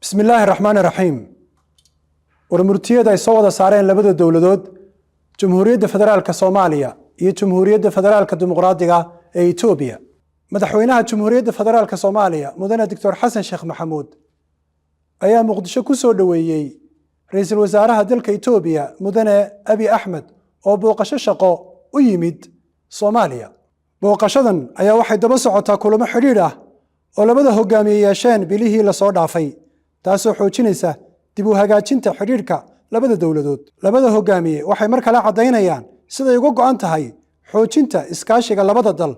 بسم الله الرحمن الرحيم ورمرتيada ay soo wada saareen labada dawladood Jamhuuriyadda Federaalka Soomaaliya iyo Jamhuuriyadda Federaalka Dimuqraadiga ee Ethiopia Madaxweynaha Jamhuuriyadda Federaalka Soomaaliya mudane Dr. Xasan Sheekh Maxamuud ayaa Muqdisho ku soo dhaweeyay Ra'iisul Wasaaraha dalka Ethiopia mudane Abiy Ahmed oo booqasho shaqo u yimid Soomaaliya booqashadan ayaa waxay daba socotaa kulamo xiriir ah oo labada hogaamiye yeesheen bilihii la soo dhaafay taasoo xoojinaysa dib u hagaajinta xiriirka labada dawladood labada hogaamiye waxay mar kale cadeynayaan sida ay uga go'an tahay xoojinta iskaashiga labada dal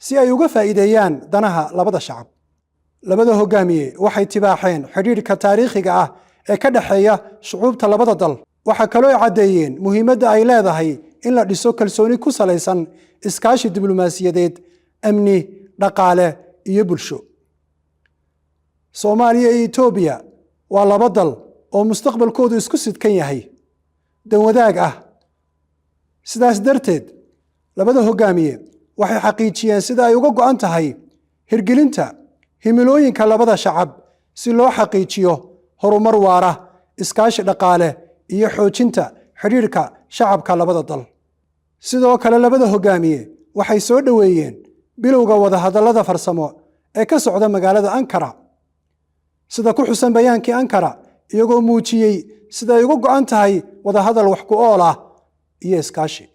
si ay uga faa'iideeyaan danaha labada shacab labada hogaamiye waxay tibaaxeen xiriirka taariikhiga ah ee ka dhaxeeya shucuubta labada dal waxa kale oo cadeeyeen muhiimadda ay leedahay in la dhiso kalsooni ku salaysan iskaashi diblomaasiyadeed amni dhaqaale iyo bulsho Soomaaliya iyo Ethiopia waa laba dal oo mustaqbalkoodu isku sidkan yahay dan wadaag ah sidaas darteed labada hogaamiye waxay xaqiijiyeen sida ay uga go'an tahay hirgelinta himilooyinka labada shacab si loo xaqiijiyo horumar waara iskaashi dhaqaale iyo xoojinta xiriirka shacabka labada dal sidoo kale labada hogaamiye waxay soo dhaweeyeen bilowga wada hadallada farsamo ee ka socda magaalada Ankara sida ku xusan bayaankii Ankara iyagoo muujiyay sida ay uga go'an tahay wada hadal wax ku ool ah iyo iskaashi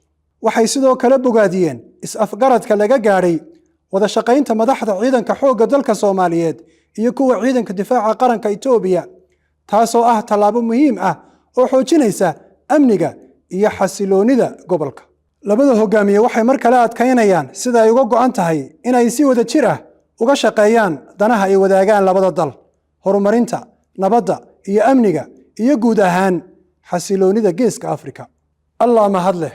waxay sidoo kale bogaadiyeen is-afgaradka laga gaaray wada shaqaynta madaxda ciidanka xoogga dalka Soomaaliyeed iyo kuwa ciidanka difaaca qaranka Ethiopia taasoo ah talaabo muhiim ah oo xoojinaysa amniga iyo xasiloonida gobolka labada hogaamiye waxay mar kale adkaynayaan sida ay uga go'an tahay in ay si wada jir ah uga shaqeeyaan danaha ay wadaagaan labada dal horumarinta nabadda iyo amniga iyo guud ahaan xasiloonida geeska Afrika Allah ma hadle